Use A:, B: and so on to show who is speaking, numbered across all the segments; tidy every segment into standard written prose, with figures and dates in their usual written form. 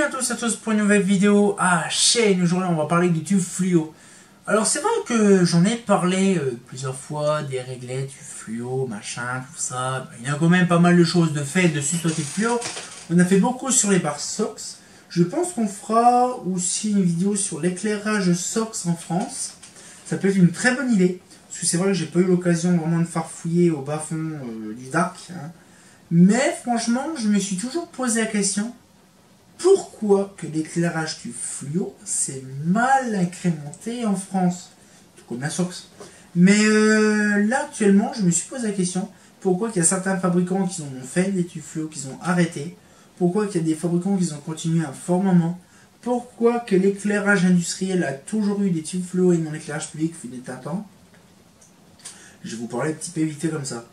A: Bienvenue à tous pour une nouvelle vidéo à chaîne. Aujourd'hui on va parler du tube fluo. Alors c'est vrai que j'en ai parlé plusieurs fois, des réglettes, tube fluo, machin, tout ça. Il y a quand même pas mal de choses de fait dessus sur le tube fluo. On a fait beaucoup sur les barres SOX. Je pense qu'on fera aussi une vidéo sur l'éclairage SOX en France. Ça peut être une très bonne idée. Parce que c'est vrai que j'ai pas eu l'occasion vraiment de farfouiller au bas-fond du dark. Hein. Mais franchement, je me suis toujours posé la question. Pourquoi que l'éclairage du fluo s'est mal incrémenté en France? Tout comme la SOX. Mais là, actuellement, je me suis posé la question. Pourquoi qu'il y a certains fabricants qui ont fait des tubes fluo, qui ont arrêté? Pourquoi qu'il y a des fabricants qui ont continué un fort moment? Pourquoi que l'éclairage industriel a toujours eu des tubes fluo et non l'éclairage public fut des temps? Je vais vous parler un petit peu vite comme ça.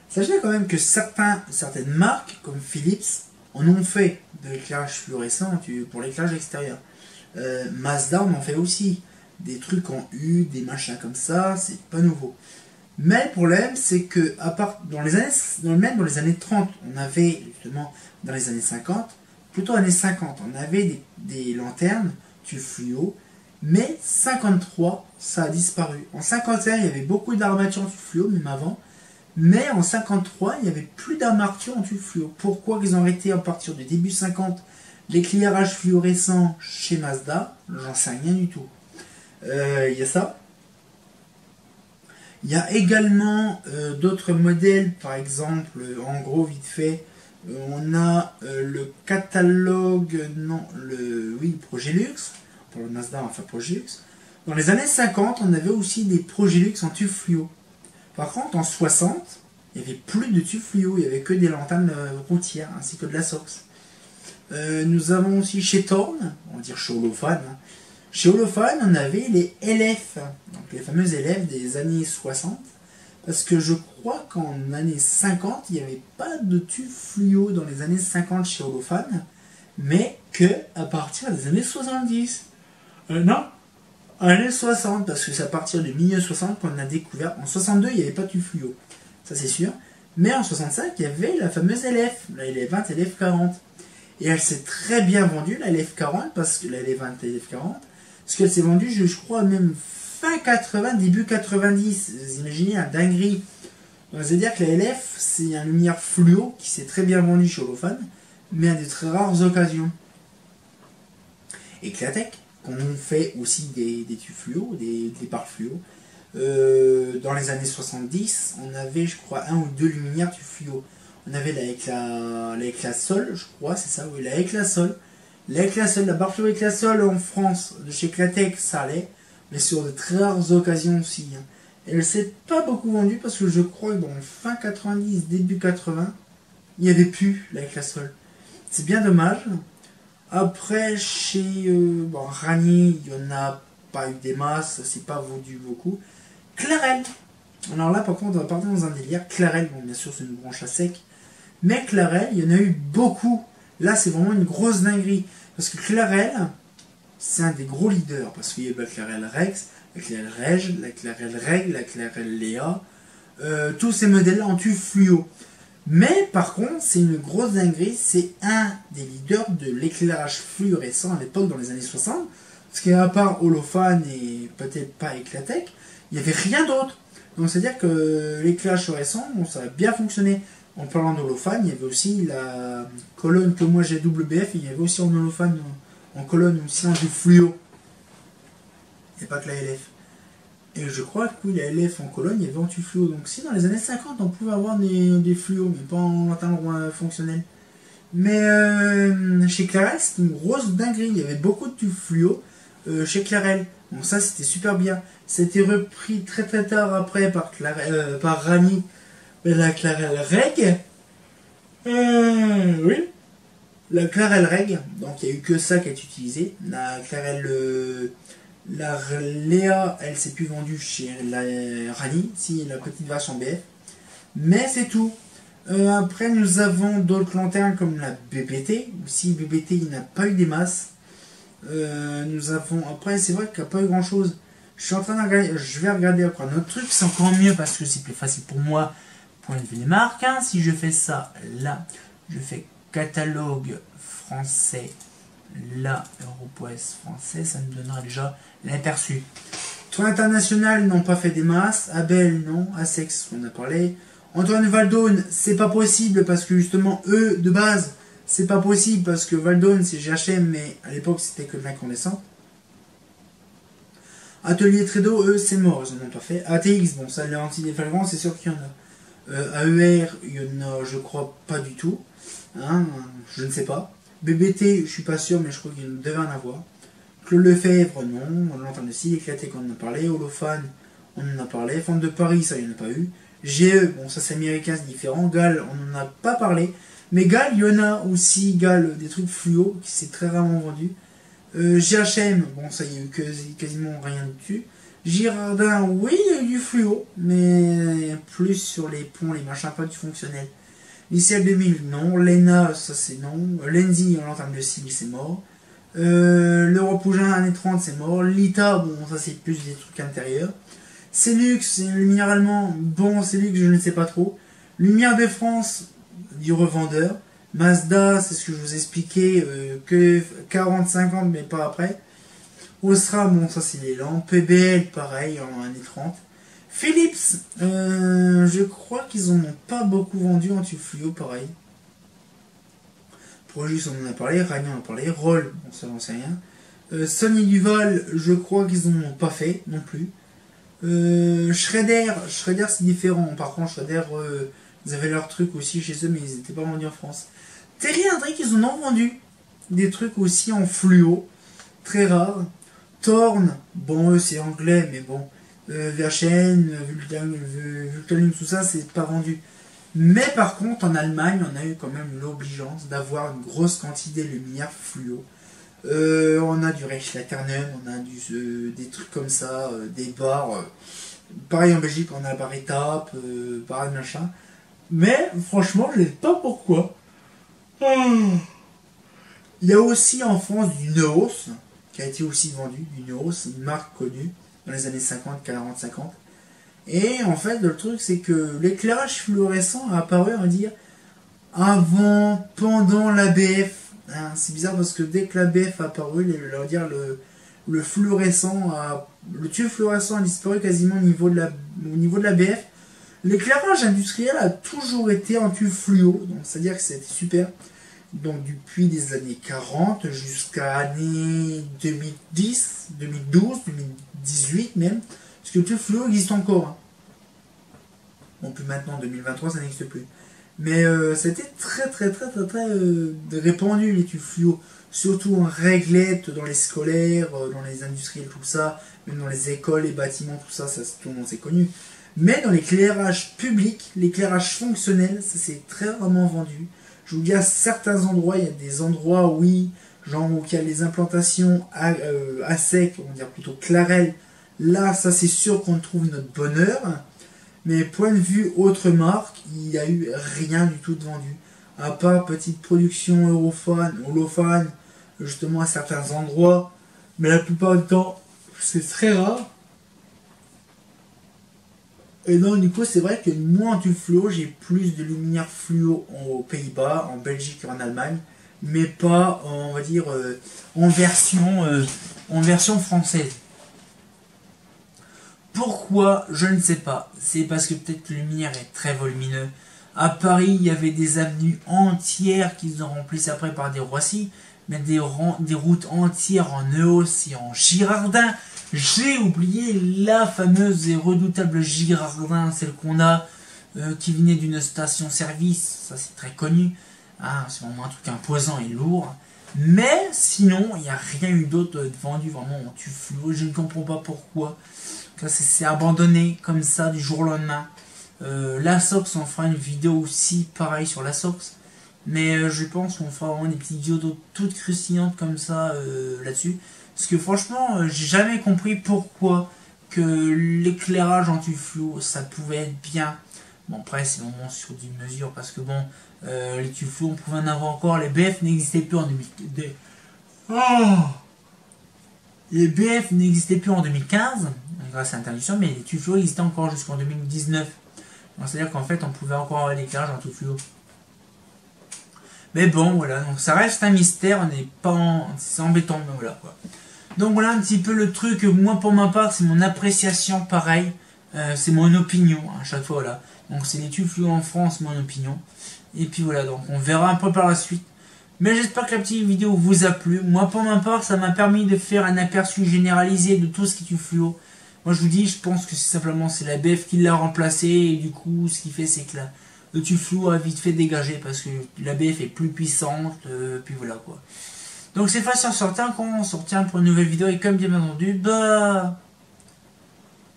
A: Sachez quand même que certaines marques, comme Philips, en ont fait de l'éclairage fluorescent pour l'éclairage extérieur. Mazda en fait aussi. Des trucs en U, des machins comme ça, c'est pas nouveau. Mais le problème, c'est que, à part dans les années 30, on avait, justement, dans les années 50, plutôt années 50, on avait des lanternes, tubes fluo, mais 53, ça a disparu. En 51, il y avait beaucoup d'armatures en tube fluo, même avant. Mais en 53, il n'y avait plus d'armature en tube fluo. Pourquoi ils ont arrêté à partir du début 50 l'éclairage fluorescent chez Mazda? J'en sais rien du tout. Il y a ça. Il y a également d'autres modèles, par exemple, en gros, vite fait, on a le catalogue, Progilux, pour le Mazda, enfin Progilux. Dans les années 50, on avait aussi des Progilux en tube fluo. Par contre, en 60, il n'y avait plus de tubes fluo, il n'y avait que des lanternes routières, ainsi que de la SOX. Nous avons aussi chez Thorn, on va dire chez Holophane. Hein. Chez Holophane, on avait les LF, donc les fameuses LF des années 60, parce que je crois qu'en années 50, il n'y avait pas de tubes fluo dans les années 50 chez Holophane, mais que à partir des années 70. Non, années 60, parce que c'est à partir du milieu 60 qu'on a découvert. En 62, il n'y avait pas de tube fluo, ça c'est sûr. Mais en 65, il y avait la fameuse LF, la LF20 et LF40. Et elle s'est très bien vendue, la LF40, parce que la LF20 et LF40, parce qu'elle s'est vendue, je crois, même fin 80, début 90. Vous imaginez un dinguerie. C'est-à-dire que la LF, c'est un lumière fluo qui s'est très bien vendu chez Holophane, mais à de très rares occasions. Et Clatec, qu'on fait aussi des tubes fluo, des barres fluo. Dans les années 70, on avait, je crois, un ou deux luminaires tubes fluo. On avait la Éclasol, je crois, c'est ça, oui, la Éclasol. La Éclasol, la barre fluo Éclasol en France, de chez Clatec, ça allait, mais sur de très rares occasions aussi. Hein. Elle ne s'est pas beaucoup vendue parce que je crois que dans fin 90, début 80, il n'y avait plus la Éclasol. C'est bien dommage. Après, chez Rani, il n'y en a pas eu des masses, c'est pas vendu beaucoup. Clarel. Alors là, par contre, on va partir dans un délire. Clarel, bon, bien sûr, c'est une branche à sec. Mais Clarel, il y en a eu beaucoup. Là, c'est vraiment une grosse dinguerie. Parce que Clarel, c'est un des gros leaders. Parce qu'il y a la Clarel Rex, la Clarel Reg, la Clarel Reg, la Clarel Léa. Tous ces modèles-là en tube fluo. Mais par contre, c'est une grosse dinguerie, c'est un des leaders de l'éclairage fluorescent à l'époque dans les années 60, parce qu'à part Holophane et peut-être pas Eclatec, il n'y avait rien d'autre. Donc c'est-à-dire que l'éclairage fluorescent, bon, ça a bien fonctionné. En parlant d'Holophane, il y avait aussi la colonne que moi j'ai WBF, il y avait aussi en Holophane, en colonne aussi en fluo. Il n'y a pas que la LF. Et je crois que oui, la LF en colonne, il y avait en tube fluo. Donc si dans les années 50, on pouvait avoir des fluos, mais pas en lanterne fonctionnel. Mais chez Clarel, c'était une grosse dinguerie. Il y avait beaucoup de tubes fluo chez Clarel. Donc ça, c'était super bien. C'était repris très très tard après par Rani, la Clarel Reg. Oui. La Clarel Reg. Donc il n'y a eu que ça qui a été utilisé. La Clarel... La Léa, elle s'est plus vendue chez la Rani, si la petite version BF. Mais c'est tout. Après, nous avons d'autres lanternes comme la BBT. Aussi, BBT, il n'a pas eu des masses. Nous avons... Après, c'est vrai qu'il n'y a pas eu grand chose. Je suis en train de regarder... Je vais regarder après un autre truc. C'est encore mieux parce que c'est plus facile pour moi. Pour enlever les marques. Hein. Si je fais ça, là, je fais catalogue français la Europoise française, ça nous donnera déjà l'aperçu. Tour international, n'ont pas fait des masses. Abel, non. Assex, on a parlé. Antoine Valdone, c'est pas possible parce que justement, eux, de base, c'est pas possible parce que Valdone, c'est GHM, mais à l'époque, c'était que de l'incandescent. Atelier Tredo, eux, c'est mort, ils en ont pas fait. ATX, bon, ça, les antidéflagrants, c'est sûr qu'il y en a. AER, il y en a, je crois, pas du tout. Hein, je ne sais pas. BBT, je suis pas sûr, mais je crois qu'il devait en avoir. Claude Lefebvre, non. On l'entend aussi. Éclaté, qu'on en a parlé. Holophane, on en a parlé. Fente de Paris, ça, il n'y en a pas eu. GE, bon, ça, c'est américain, c'est différent. Gall, on n'en a pas parlé. Mais Gall, il y en a aussi. Gall, des trucs fluo, qui s'est très rarement vendu. GHM, bon, ça, il n'y a eu quasiment rien dessus. Girardin, oui, il y a eu du fluo, mais plus sur les ponts, les machins, pas du fonctionnel. Lycée 2000, non. Lena, ça c'est non. Lenzi, on l'entame de cible, c'est mort. L'Europe Pougin, année 30, c'est mort. Lita, bon, ça c'est plus des trucs intérieurs. Celux, c'est le lumière allemand. Bon, Celux, je ne sais pas trop. Lumière de France, du revendeur. Mazda, c'est ce que je vous expliquais, que 40-50, mais pas après. Osra, bon, ça c'est les lampes. PBL, pareil, en année 30. Philips, je crois qu'ils en ont pas beaucoup vendu en tube fluo, pareil. Progis, on en a parlé. Ragnan, on en a parlé. Roll, bon, ça j'en sais rien. Sony Duval, je crois qu'ils en ont pas fait non plus. Schrader, c'est différent. Par contre, Schrader, ils avaient leur truc aussi chez eux, mais ils n'étaient pas vendus en France. Terry Hendrick, ils en ont vendu des trucs aussi en fluo, très rares. Thorn, bon, eux c'est anglais, mais bon. VHN, Vulcanium, tout ça, c'est pas vendu. Mais par contre, en Allemagne, on a eu quand même l'obligeance d'avoir une grosse quantité de lumière fluo. On a du Reichslaternum, on a des trucs comme ça, des bars. Pareil en Belgique, on a la barre étape, pareil machin. Mais franchement, je ne sais pas pourquoi. Il y a aussi en France du Neos, qui a été aussi vendu, du Neos, une marque connue dans les années 50, 40, 50. Et en fait, le truc, c'est que l'éclairage fluorescent a apparu, on va dire, avant, pendant l'ABF. Hein, c'est bizarre parce que dès que l'ABF a apparu, le fluorescent, le tube fluorescent a disparu quasiment au niveau de l'ABF. L'éclairage industriel a toujours été en tube fluo, donc c'est-à-dire que c'était super. Donc depuis les années 40 jusqu'à années 2010, 2012, 2018 même, parce que le tube fluo existe encore. Hein. Bon, plus maintenant, 2023, ça n'existe plus. Mais c'était très répandu les tubes fluo, surtout en réglette dans les scolaires, dans les industriels, tout ça, même dans les écoles, les bâtiments, tout ça tout le monde s'est connu. Mais dans l'éclairage public, l'éclairage fonctionnel, ça c'est très rarement vendu. Je vous dis, à certains endroits, il y a des endroits, oui, genre où il y a les implantations à sec, on va dire plutôt Clarel. Là, ça c'est sûr qu'on trouve notre bonheur. Mais point de vue autre marque, il n'y a eu rien du tout de vendu. À part petite production holophane, justement à certains endroits. Mais la plupart du temps, c'est très rare. Et donc du coup, c'est vrai que moi en tube fluo, j'ai plus de lumière fluo aux Pays-Bas, en Belgique et en Allemagne. Mais pas, on va dire, en version française. Pourquoi? Je ne sais pas. C'est parce que peut-être que la lumière est très volumineuse. À Paris, il y avait des avenues entières qu'ils ont remplies après par des Roissy, mais des routes entières en Neos et en Girardin. J'ai oublié la fameuse et redoutable Girardin, celle qu'on a, qui venait d'une station-service. Ça, c'est très connu. Ah, c'est vraiment un truc imposant et lourd. Mais sinon, il n'y a rien eu d'autre vendu vraiment en tube fluo. Je ne comprends pas pourquoi. C'est abandonné comme ça du jour au lendemain. La Sox, on fera une vidéo aussi pareil sur la Sox. Mais je pense qu'on fera vraiment des petites vidéos toutes croustillantes comme ça là-dessus. Parce que franchement, j'ai jamais compris pourquoi que l'éclairage en tube fluo, ça pouvait être bien. Bon, après, c'est vraiment sur du mesure. Parce que bon, les tubes fluo, on pouvait en avoir encore. Les BF n'existaient plus en 2015. Les BF n'existaient plus en 2015. Grâce à l'interdiction, mais les tubes fluo existaient encore jusqu'en 2019. C'est-à-dire qu'en fait, on pouvait encore avoir l'éclairage en tube fluo. Mais bon, voilà, donc ça reste un mystère, on n'est pas c'est embêtant, mais voilà quoi. Donc voilà un petit peu le truc, moi pour ma part, c'est mon appréciation, pareil, c'est mon opinion, à chaque fois, voilà. Donc c'est les tubes fluo en France, mon opinion. Et puis voilà, donc on verra un peu par la suite. Mais j'espère que la petite vidéo vous a plu. Moi pour ma part, ça m'a permis de faire un aperçu généralisé de tout ce qui est tube fluo. Moi je vous dis, je pense que c'est simplement c'est la BF qui l'a remplacé, et du coup ce qui fait c'est que le tube fluo a vite fait dégager parce que la BF est plus puissante, puis voilà quoi. Donc c'est facile en sortant quand on se retient pour une nouvelle vidéo, et comme bien entendu, bah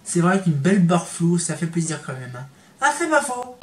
A: c'est vrai qu'une belle barre floue, ça fait plaisir quand même. Hein. Ah, c'est pas faux.